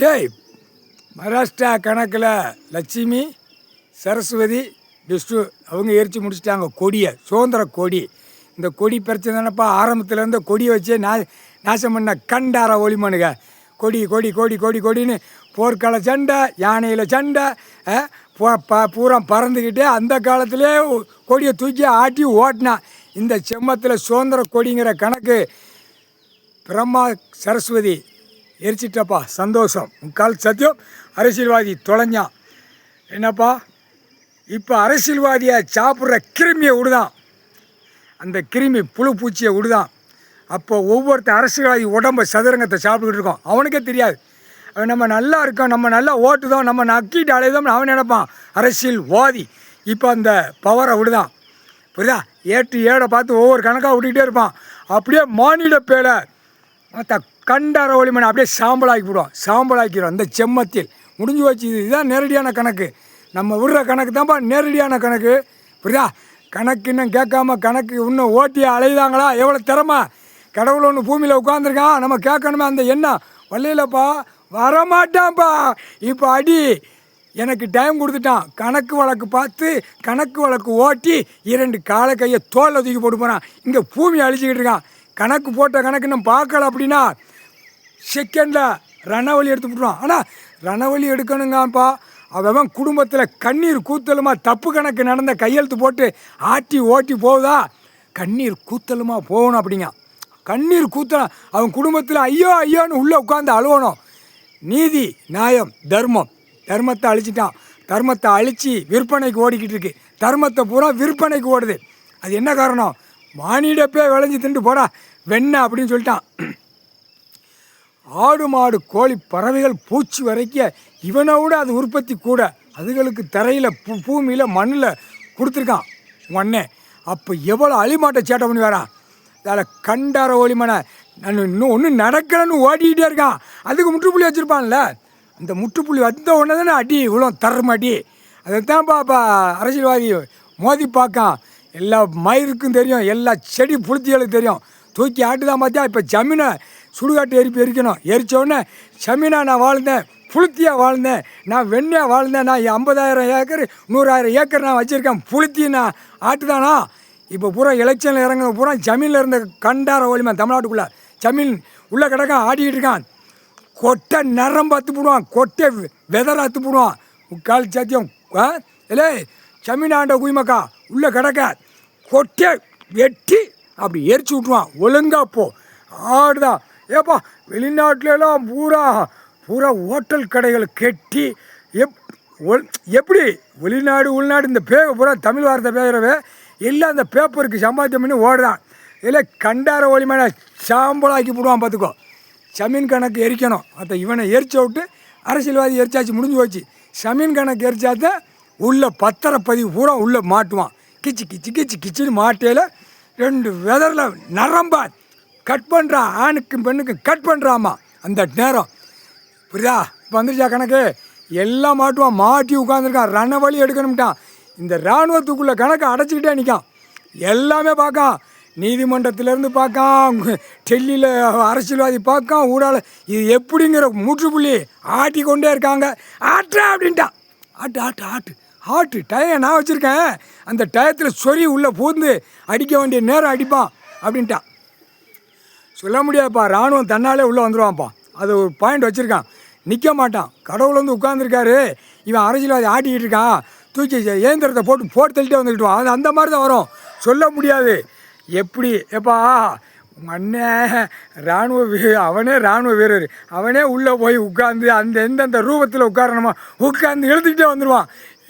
சரி, மகாராஷ்டிரா கணக்கில் லட்சுமி, சரஸ்வதி, விஷ்ணு அவங்க எரித்து முடிச்சிட்டாங்க கொடியை, சுதந்திர கொடி. இந்த கொடி பிரச்சனை தானப்பா ஆரம்பத்துலேருந்து கொடியை வச்சு நாசம் பண்ண கண்டார ஒளிமனுங்க. கொடி கொடி கொடி கொடி கொடின்னு போர்க்கால சண்டை, யானையில் சண்டை, பூரா பறந்துக்கிட்டே அந்த காலத்திலே கொடியை தூக்கி ஆட்டி ஓட்டினா. இந்த செம்மத்தில் சுதந்திர கொடிங்கிற கணக்கு பிரம்மா சரஸ்வதி எரிச்சிட்டப்பா, சந்தோஷம். முக்கால் சத்தியம். அரசியல்வாதி தொலைஞ்சான். என்னப்பா இப்போ அரசியல்வாதியை சாப்பிட்ற கிருமியை விடுதான், அந்த கிருமி புழு பூச்சியை விடுதான். அப்போ ஒவ்வொருத்த அரசியல்வாதி உடம்பை சதுரங்கத்தை சாப்பிட்டுக்கிட்டு இருக்கோம். அவனுக்கே தெரியாது அவன் நம்ம நல்லா இருக்கோம், நம்ம நல்லா ஓட்டுதோம், நம்ம நக்கிட்டு அலைதோம்னு அவன் நினைப்பான் அரசியல்வாதி. இப்போ அந்த பவரை விடுதான், புரியுதா? ஏட்டு ஏடை பார்த்து ஒவ்வொரு கணக்காக விட்டுக்கிட்டே இருப்பான். அப்படியே மானிட பேலை கண்டார ஒளிமனை அப்படியே சாம்பலாக்கி விடுவான், சாம்பலாக்கிடுவான். இந்த செம்மத்தில் முடிஞ்சு வச்சு. இதுதான் நேரடியான கணக்கு. நம்ம விடுற கணக்கு தான்ப்பா நேரடியான கணக்கு, புரியுதா? கணக்கு இன்னும் கேட்காம கணக்கு இன்னும் ஓட்டி அலையுதாங்களா? எவ்வளோ திறமை! கடவுள் ஒன்று பூமியில் உட்காந்துருக்கான், நம்ம கேட்கணுமே அந்த எண்ணம் வரலையிலப்பா, வரமாட்டான்ப்பா. இப்போ அடி எனக்கு டைம் கொடுத்துட்டான். கணக்கு வழக்கு பார்த்து கணக்கு வழக்கு ஓட்டி 2 காலை கையை தோளில் தூக்கி போட்டு போகிறான். இங்கே பூமி அழிச்சிக்கிட்டு இருக்கான். கணக்கு போட்ட கணக்கு இன்னும் பார்க்கல அப்படின்னா செகண்டில் ரணவலி எடுத்து விட்டுருவான். ஆனால் ரணவலி எடுக்கணுங்கப்பா, அவன் குடும்பத்தில் கண்ணீர் கூத்தலுமா தப்பு கணக்கு நடந்த கையெழுத்து போட்டு ஆட்டி ஓட்டி போகுதா, கண்ணீர் கூத்தலுமா போகணும் அப்படிங்க. கண்ணீர் கூத்தலாம். அவன் குடும்பத்தில் ஐயோ ஐயோன்னு உள்ளே உட்காந்து அழுவணும். நீதி, நியாயம், தர்மம். தர்மத்தை அழிச்சிட்டான். தர்மத்தை அழித்து விற்பனைக்கு ஓடிக்கிட்டு இருக்கு. தர்மத்தை பூரா விற்பனைக்கு ஓடுது. அது என்ன காரணம்? மானிடப்பே விளைஞ்சி திண்டு போடா வெண்ணெய் அப்படின்னு சொல்லிட்டான். ஆடு மாடு கோழி பறவைகள் பூச்சி வரைக்கும் இவனை விட அது உற்பத்தி கூட. அதுகளுக்கு தரையில் பூமியில் மண்ணில் கொடுத்துருக்கான் உடனே. அப்போ எவ்வளோ அழிமாட்டை சேட்டை பண்ணி வரான். அதில் கண்டார ஒளிமனை இன்னும் ஒன்றும் நடக்கலன்னு ஓடிக்கிட்டே இருக்கான். அதுக்கு முற்றுப்புள்ளி வச்சுருப்பான்ல, அந்த முற்றுப்புள்ளி வந்த உடனே தானே அடி இவ்வளோ தரம் அடி. அதைத்தான்ப்பா அரசியல்வாதி மோதி பார்க்கான். எல்லா மயிருக்கும் தெரியும், எல்லா செடி புளுத்திகளுக்கு தெரியும். தூக்கி ஆட்டுதான் பார்த்தியா. இப்போ ஜமீனை சுடுகாட்டு எரிக்கணும். எரித்த உடனே ஜமீனா நான் வாழ்ந்தேன், புளுத்தியாக வாழ்ந்தேன், நான் வெண்ணையாக வாழ்ந்தேன், நான் 50,000 ஏக்கர் 100,000 ஏக்கர் நான் வச்சுருக்கேன், புளுத்தி நான் ஆட்டுதானா. இப்போ பூரா எலெக்ஷனில் இறங்க பூரா ஜமீனில் இருந்த கண்டார ஒளிமன் தமிழ்நாட்டுக்குள்ளே ஜமீன் உள்ளே கிடக்கான், ஆடிக்கிட்டு இருக்கான். கொட்டை நரம்பு அத்து போடுவான், கொட்டை வெதரை அத்து போடுவான். முக்கால் சத்தியம். இல்லை ஜமீன் ஆண்ட குய்மக்கா உள்ளே கிடக்க கொட்டை வெட்டி அப்படி எரிச்சு விட்ருவான். ஒழுங்கா போ ஆடுதான். ஏப்பா வெளிநாட்டிலலாம் பூரா பூரா ஹோட்டல் கடைகள் கெட்டி எப்படி வெளிநாடு உள்நாடு இந்த பூரா தமிழ் வார்த்தை பேசுகிறவே எல்லாம் அந்த பேப்பருக்கு சம்பாத்தியம் பண்ணி ஓடுதான். இல்லை கண்டார ஒளிமனை சாம்பலாக்கி போடுவான். பார்த்துக்கோ, ஜமீன் கணக்கு எரிக்கணும். அதை இவனை எரிச்ச விட்டு அரசியல்வாதி எரிச்சாச்சு, முடிஞ்சு போச்சு. ஜமீன் கணக்கு எரிச்சாதான் உள்ள பத்திரப்பதிவு பூரா உள்ளே மாட்டுவான். கிச்சு கிச்சு கிச்சு கிச்சுன்னு மாட்டையில் 2 வெதரில் நரம்பா கட் பண்ணுறான். ஆணுக்கும் பெண்ணுக்கும் கட் பண்ணுறாமா அந்த நேரம், புரியுதா? இப்போ வந்துருச்சா கணக்கு? எல்லாம் மாட்டுவான். மாட்டி உட்காந்துருக்கான். ரணவழி எடுக்கணும்ட்டான். இந்த இராணுவத்துக்குள்ளே கணக்கை அடைச்சிக்கிட்டே நிற்கான். எல்லாமே பார்க்கான். நீதிமன்றத்திலேருந்து பார்க்கான், டெல்லியில் அரசியல்வாதி பார்க்கான், ஊடால இது எப்படிங்கிற முற்றுப்புள்ளி ஆட்டி கொண்டே இருக்காங்க. ஆட்டுறா அப்படின்ட்டான். ஆட்டு ஆட்டு ஆட்டு ஆட்டு டயம் நான் வச்சுருக்கேன், அந்த டயத்தில் சொறி உள்ளே பூந்து அடிக்க வேண்டிய நேரம் அடிப்பான் அப்படின்ட்டான். சொல்ல முடியாதுப்பா, இராணுவம் தன்னாலே உள்ளே வந்துடுவான்ப்பா. அது ஒரு பாயிண்ட் வச்சுருக்கான். நிற்க மாட்டான். கடவுள் வந்து உட்காந்துருக்காரு, இவன் அரசியல்வாதி ஆட்டிக்கிட்டு இருக்கான், தூக்கி இயந்திரத்தை போட்டு தள்ளிட்டே வந்துக்கிட்டுவான். அது அந்த மாதிரி தான் வரும். சொல்ல முடியாது எப்படி. எப்பா அண்ணன் அவனே இராணுவ வீரர், அவனே உள்ளே போய் உட்காந்து அந்த எந்தெந்த ரூபத்தில் உட்காரணுமா உட்காந்து இழுத்துக்கிட்டே வந்துடுவான்.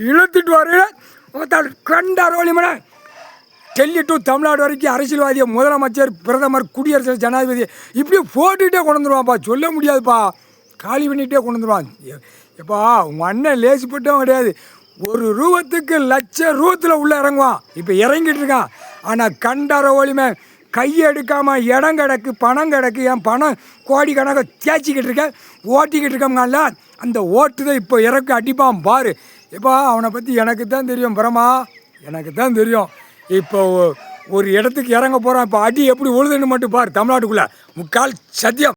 இழுத்துட்டு வர கண்டார ஒளிமனை டெல்லி டு தமிழ்நாடு வரைக்கும் அரசியல்வாதியை முதலமைச்சர், பிரதமர், குடியரசு ஜனாதிபதி இப்படியே போட்டுக்கிட்டே கொண்டு வந்துடுவான்ப்பா. சொல்ல முடியாதுப்பா, காலி பண்ணிகிட்டே கொண்டு வந்துடுவான். எப்பா உங்கள் அண்ணன் லேசிப்பட்டவன் கிடையாது. ஒரு ரூபத்துக்கு லட்சம் ரூபத்தில் உள்ளே இறங்குவான். இப்போ இறங்கிட்டு இருக்கான். ஆனால் கண்டார ஒளிமை கையை எடுக்காமல் இடம் கிடக்கு, பணம் கிடக்கு, என் பணம் கோடி கணக்கை தேய்ச்சிக்கிட்டு இருக்கேன், ஓட்டிக்கிட்டு இருக்கோம்ல. அந்த ஓட்டுதான் இப்போ இறக்கு அடிப்பான் பாரு. எப்பா அவனை பற்றி எனக்கு தான் தெரியும் பிரமா, எனக்கு தான் தெரியும். இப்போ ஒரு இடத்துக்கு இறங்க போகிறான். இப்போ அடி எப்படி உழுதுன்னு மட்டும் பாரு. தமிழ்நாட்டுக்குள்ளே முக்கால் சத்தியம்.